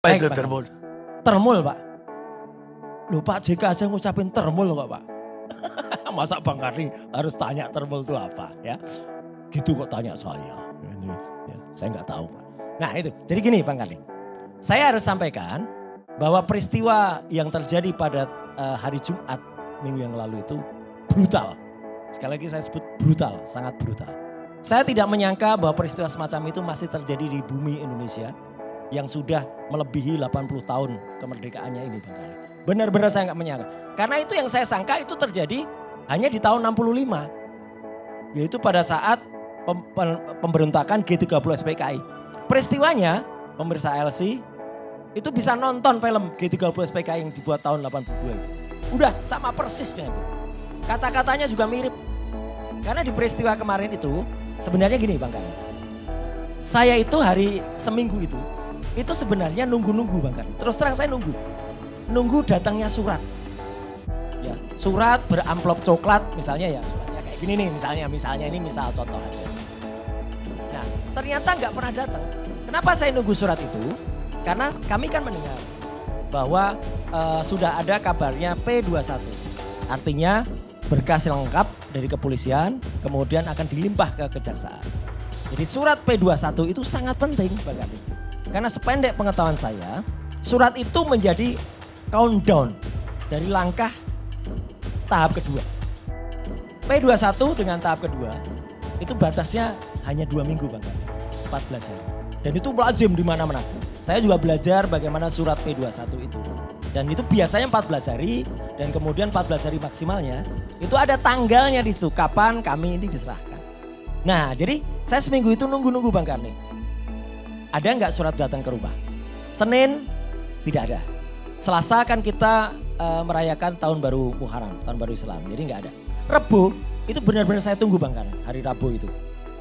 Apa Baik, itu Pak. termul? Termul, Pak. Loh, Pak JK aja ngucapin termul kok, Pak. Masa Bang Karni harus tanya termul itu apa ya? Gitu kok tanya saya. Ya, saya nggak tahu, Pak. Nah itu, jadi gini Bang Karni. Saya harus sampaikan bahwa peristiwa yang terjadi pada hari Jumat minggu yang lalu itu brutal. Sekali lagi saya sebut brutal, sangat brutal. Saya tidak menyangka bahwa peristiwa semacam itu masih terjadi di bumi Indonesia yang sudah melebihi 80 tahun kemerdekaannya ini Bang Karni. Benar-benar saya nggak menyangka. Karena itu yang saya sangka itu terjadi hanya di tahun 65. Yaitu pada saat pemberontakan G30 SPKI. Peristiwanya pemirsa LC itu bisa nonton film G30 SPKI yang dibuat tahun 82 itu. Udah sama persis dengan itu. Kata-katanya juga mirip. Karena di peristiwa kemarin itu sebenarnya gini Bang Karni. Saya itu hari seminggu itu sebenarnya nunggu-nunggu Bang Karni. Terus terang saya nunggu datangnya surat. Ya, surat beramplop coklat misalnya ya, suratnya kayak gini nih misalnya ini misal contoh aja. Nah, ternyata nggak pernah datang. Kenapa saya nunggu surat itu? Karena kami kan mendengar bahwa sudah ada kabarnya P21. Artinya berkas lengkap dari kepolisian kemudian akan dilimpah ke kejaksaan. Jadi surat P21 itu sangat penting Bang Karni. Karena sependek pengetahuan saya, surat itu menjadi countdown dari langkah tahap kedua. P21 dengan tahap kedua itu batasnya hanya 2 minggu Bang Karni, 14 hari. Dan itu lazim di mana-mana. Saya juga belajar bagaimana surat P21 itu. Dan itu biasanya 14 hari dan kemudian 14 hari maksimalnya itu ada tanggalnya di situ kapan kami ini diserahkan. Nah jadi saya seminggu itu nunggu Bang Karni. Ada nggak surat datang ke rumah? Senin tidak ada. Selasa kan kita merayakan tahun baru Muharram, tahun baru Islam. Jadi nggak ada. Rebo itu benar-benar saya tunggu Bang Karni, hari Rabu itu.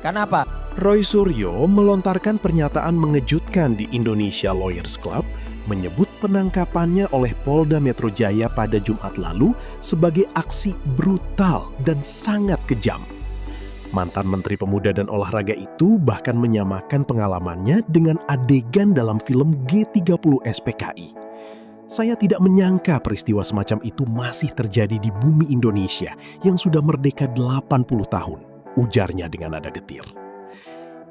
Karena apa? Roy Suryo melontarkan pernyataan mengejutkan di Indonesia Lawyers Club menyebut penangkapannya oleh Polda Metro Jaya pada Jumat lalu sebagai aksi brutal dan sangat kejam. Mantan Menteri Pemuda dan Olahraga itu bahkan menyamakan pengalamannya dengan adegan dalam film G30 SPKI. Saya tidak menyangka peristiwa semacam itu masih terjadi di bumi Indonesia yang sudah merdeka 80 tahun, ujarnya dengan nada getir.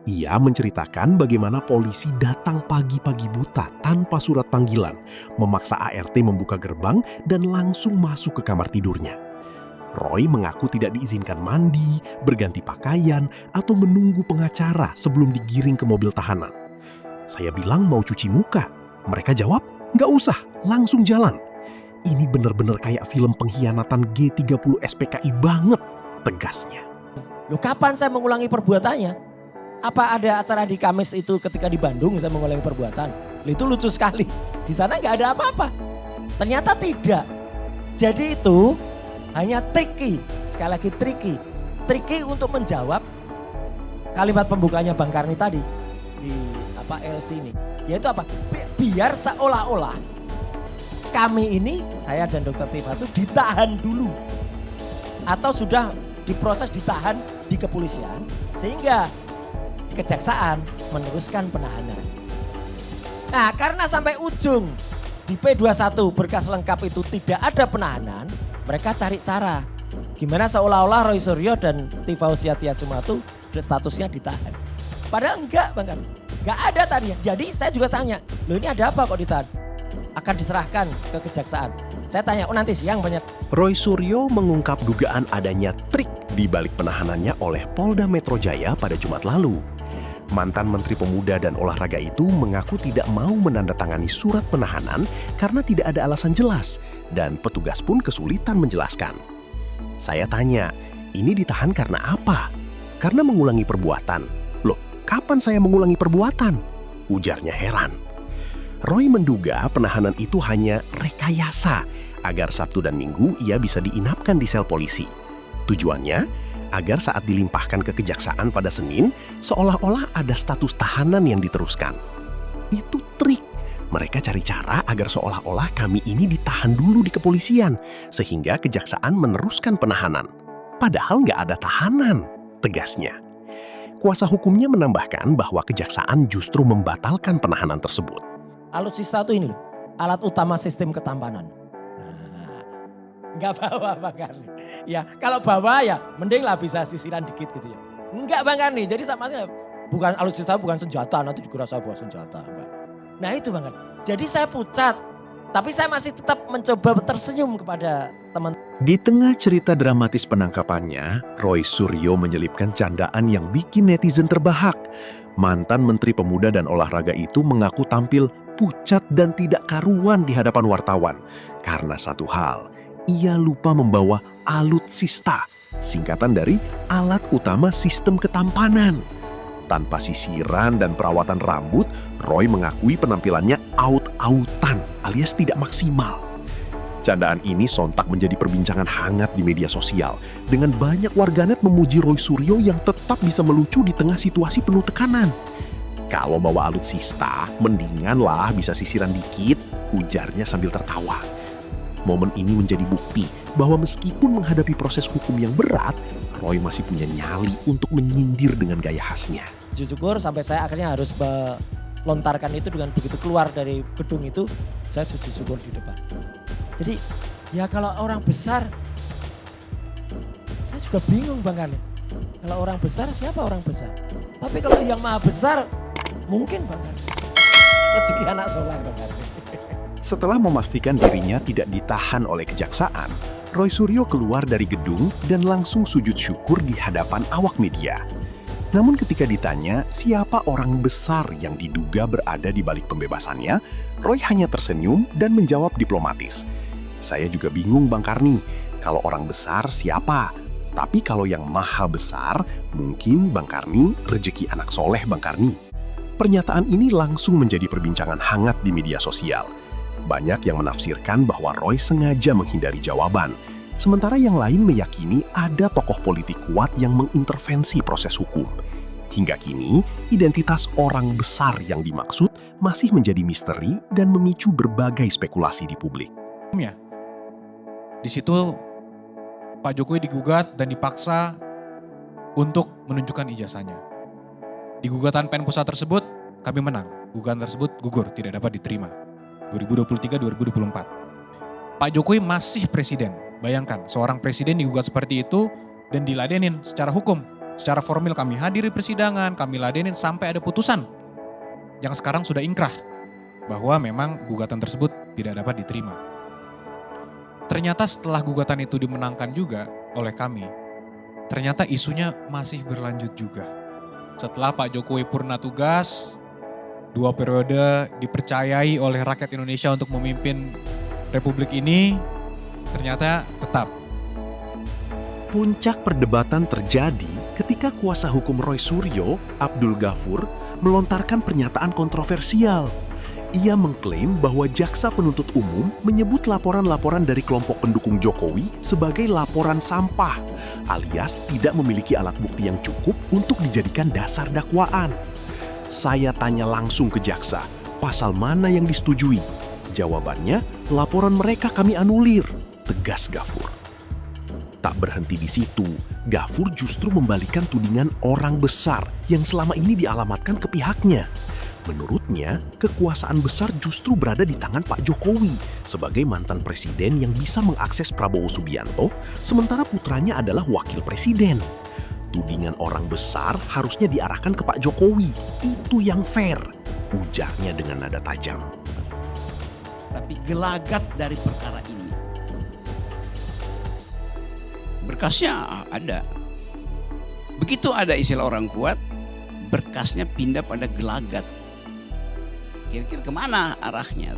Ia menceritakan bagaimana polisi datang pagi-pagi buta tanpa surat panggilan, memaksa ART membuka gerbang dan langsung masuk ke kamar tidurnya. Roy mengaku tidak diizinkan mandi, berganti pakaian, atau menunggu pengacara sebelum digiring ke mobil tahanan. Saya bilang mau cuci muka. Mereka jawab, nggak usah, langsung jalan. Ini benar-benar kayak film pengkhianatan G30 SPKI banget, tegasnya. Loh kapan saya mengulangi perbuatannya? Apa ada acara di Kamis itu ketika di Bandung saya mengulangi perbuatan? Itu lucu sekali. Di sana nggak ada apa-apa. Ternyata tidak. Jadi itu hanya tricky. Sekali lagi tricky. Tricky untuk menjawab kalimat pembukanya Bang Karni tadi di LC ini. Yaitu apa? Biar seolah-olah kami ini, saya dan Dr. Tifa itu ditahan dulu. Atau sudah diproses ditahan di kepolisian. Sehingga kejaksaan meneruskan penahanan. Nah karena sampai ujung di P21 berkas lengkap itu tidak ada penahanan, mereka cari cara. Gimana seolah-olah Roy Suryo dan Tifa Hussein itu statusnya ditahan. Padahal enggak Bang Karni, enggak ada tadi. Jadi saya juga tanya, loh ini ada apa kok ditahan? Akan diserahkan ke kejaksaan. Saya tanya, oh nanti siang banyak. Roy Suryo mengungkap dugaan adanya trik di balik penahanannya oleh Polda Metro Jaya pada Jumat lalu. Mantan Menteri Pemuda dan Olahraga itu mengaku tidak mau menandatangani surat penahanan karena tidak ada alasan jelas dan petugas pun kesulitan menjelaskan. Saya tanya, ini ditahan karena apa? Karena mengulangi perbuatan. Loh, kapan saya mengulangi perbuatan? Ujarnya heran. Roy menduga penahanan itu hanya rekayasa agar Sabtu dan Minggu ia bisa diinapkan di sel polisi. Tujuannya agar saat dilimpahkan ke kejaksaan pada Senin, seolah-olah ada status tahanan yang diteruskan. Itu trik. Mereka cari cara agar seolah-olah kami ini ditahan dulu di kepolisian, sehingga kejaksaan meneruskan penahanan. Padahal nggak ada tahanan, tegasnya. Kuasa hukumnya menambahkan bahwa kejaksaan justru membatalkan penahanan tersebut. Alutsista itu ini loh, alat utama sistem ketampanan. Nah, enggak bawa Bang Karni. Ya kalau bawa ya mending lah bisa sisiran dikit gitu ya. Enggak Bang Karni, jadi sama sih bukan alutsista, bukan senjata, nanti dikira saya bawa senjata. Enggak. Nah itu Bang Karni, jadi saya pucat, tapi saya masih tetap mencoba tersenyum kepada teman. Di tengah cerita dramatis penangkapannya, Roy Suryo menyelipkan candaan yang bikin netizen terbahak. Mantan Menteri Pemuda dan Olahraga itu mengaku tampil pucat dan tidak karuan di hadapan wartawan. Karena satu hal, ia lupa membawa alutsista, singkatan dari alat utama sistem ketampanan. Tanpa sisiran dan perawatan rambut, Roy mengakui penampilannya aut-autan alias tidak maksimal. Candaan ini sontak menjadi perbincangan hangat di media sosial, dengan banyak warganet memuji Roy Suryo yang tetap bisa melucu di tengah situasi penuh tekanan. Kalau bawa alutsista, mendingan lah bisa sisiran dikit, ujarnya sambil tertawa. Momen ini menjadi bukti bahwa meskipun menghadapi proses hukum yang berat, Roy masih punya nyali untuk menyindir dengan gaya khasnya. Syukur sampai saya akhirnya harus melontarkan itu dengan begitu keluar dari gedung itu, saya sujud syukur di depan. Jadi ya kalau orang besar, saya juga bingung Bang Karni. Kalau orang besar siapa orang besar? Tapi kalau yang maha besar mungkin Bang Karni. Rezeki anak soleh Bang Karni. Setelah memastikan dirinya tidak ditahan oleh kejaksaan, Roy Suryo keluar dari gedung dan langsung sujud syukur di hadapan awak media. Namun ketika ditanya siapa orang besar yang diduga berada di balik pembebasannya, Roy hanya tersenyum dan menjawab diplomatis. Saya juga bingung Bang Karni, kalau orang besar siapa? Tapi kalau yang maha besar, mungkin Bang Karni rezeki anak soleh Bang Karni. Pernyataan ini langsung menjadi perbincangan hangat di media sosial. Banyak yang menafsirkan bahwa Roy sengaja menghindari jawaban, sementara yang lain meyakini ada tokoh politik kuat yang mengintervensi proses hukum. Hingga kini, identitas orang besar yang dimaksud masih menjadi misteri dan memicu berbagai spekulasi di publik. Di situ Pak Jokowi digugat dan dipaksa untuk menunjukkan ijazahnya. Di gugatan PN Pusat tersebut kami menang. Gugatan tersebut gugur, tidak dapat diterima. 2023-2024. Pak Jokowi masih presiden. Bayangkan, seorang presiden digugat seperti itu dan diladenin secara hukum. Secara formil kami hadiri persidangan, kami ladenin sampai ada putusan. Yang sekarang sudah ingkrah bahwa memang gugatan tersebut tidak dapat diterima. Ternyata setelah gugatan itu dimenangkan juga oleh kami, ternyata isunya masih berlanjut juga. Setelah Pak Jokowi purna tugas, 2 periode dipercayai oleh rakyat Indonesia untuk memimpin Republik ini, ternyata tetap. Puncak perdebatan terjadi ketika kuasa hukum Roy Suryo, Abdul Ghafur, melontarkan pernyataan kontroversial. Ia mengklaim bahwa jaksa penuntut umum menyebut laporan-laporan dari kelompok pendukung Jokowi sebagai laporan sampah, alias tidak memiliki alat bukti yang cukup untuk dijadikan dasar dakwaan. Saya tanya langsung ke jaksa, pasal mana yang disetujui? Jawabannya, laporan mereka kami anulir, tegas Ghafur. Tak berhenti di situ, Ghafur justru membalikan tudingan orang besar yang selama ini dialamatkan ke pihaknya. Menurutnya, kekuasaan besar justru berada di tangan Pak Jokowi sebagai mantan presiden yang bisa mengakses Prabowo Subianto, sementara putranya adalah wakil presiden. Tudingan orang besar harusnya diarahkan ke Pak Jokowi. Itu yang fair, ujarnya dengan nada tajam. Tapi gelagat dari perkara ini, berkasnya ada. Begitu ada istilah orang kuat, berkasnya pindah pada gelagat. Kira-kira kemana arahnya?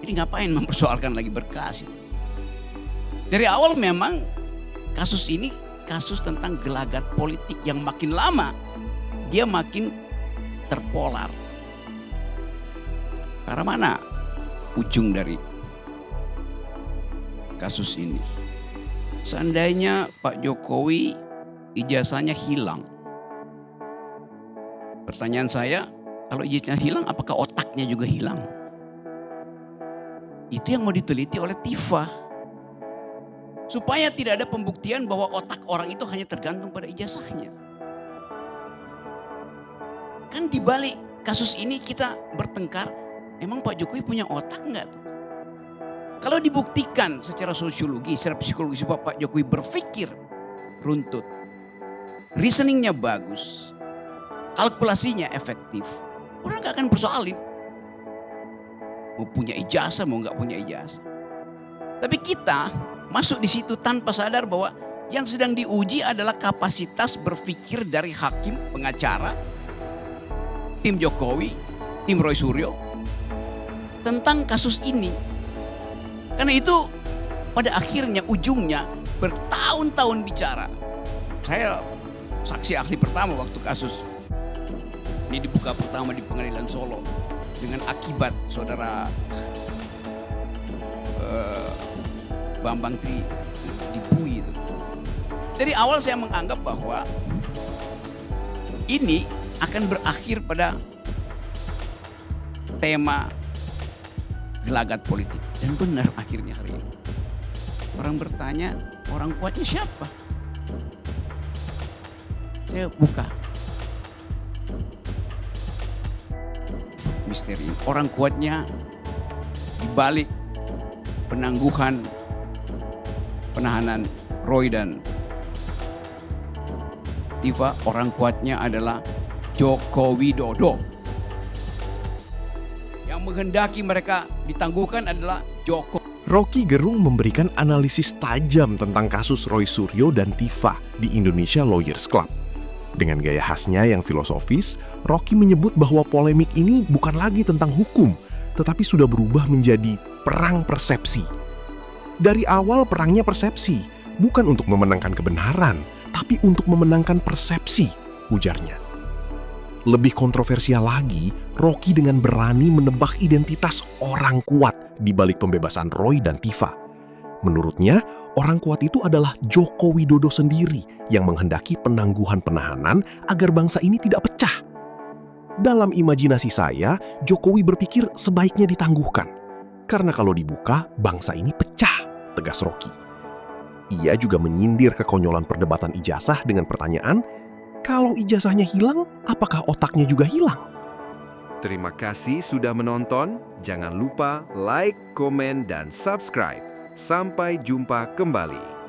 Jadi ngapain mempersoalkan lagi berkas? Dari awal memang kasus ini kasus tentang gelagat politik yang makin lama dia makin terpolar. Karena mana ujung dari kasus ini? Seandainya Pak Jokowi ijazahnya hilang. Pertanyaan saya, kalau ijazahnya hilang, apakah otaknya juga hilang? Itu yang mau diteliti oleh Tifa. Supaya tidak ada pembuktian bahwa otak orang itu hanya tergantung pada ijazahnya. Kan dibalik kasus ini kita bertengkar, emang Pak Jokowi punya otak enggak tuh? Kalau dibuktikan secara sosiologi, secara psikologis bahwa Pak Jokowi berpikir runtut, reasoningnya bagus, kalkulasinya efektif, orang gak akan persoalin. Mau punya ijazah, mau gak punya ijazah. Tapi kita masuk di situ tanpa sadar bahwa yang sedang diuji adalah kapasitas berpikir dari hakim, pengacara, tim Jokowi, tim Roy Suryo tentang kasus ini. Karena itu pada akhirnya ujungnya bertahun-tahun bicara. Saya saksi ahli pertama waktu kasus ini dibuka pertama di Pengadilan Solo dengan akibat saudara Bambang Tri dibui itu. Dari awal saya menganggap bahwa ini akan berakhir pada tema gelagat politik. Dan benar akhirnya hari ini. Orang bertanya, orang kuatnya siapa? Saya buka misteri. Orang kuatnya dibalik penangguhan penahanan Roy dan Tiva, orang kuatnya adalah Joko Widodo. Yang menghendaki mereka ditangguhkan adalah Joko. Rocky Gerung memberikan analisis tajam tentang kasus Roy Suryo dan Tiva di Indonesia Lawyers Club. Dengan gaya khasnya yang filosofis, Rocky menyebut bahwa polemik ini bukan lagi tentang hukum, tetapi sudah berubah menjadi perang persepsi. Dari awal perangnya persepsi, bukan untuk memenangkan kebenaran, tapi untuk memenangkan persepsi, ujarnya. Lebih kontroversial lagi, Rocky dengan berani menebak identitas orang kuat di balik pembebasan Roy dan Tiva. Menurutnya, orang kuat itu adalah Joko Widodo sendiri yang menghendaki penangguhan penahanan agar bangsa ini tidak pecah. Dalam imajinasi saya, Jokowi berpikir sebaiknya ditangguhkan. Karena kalau dibuka, bangsa ini pecah, tegas Rocky. Ia juga menyindir kekonyolan perdebatan ijazah dengan pertanyaan, kalau ijazahnya hilang, apakah otaknya juga hilang? Terima kasih sudah menonton. Jangan lupa like, komen, dan subscribe. Sampai jumpa kembali.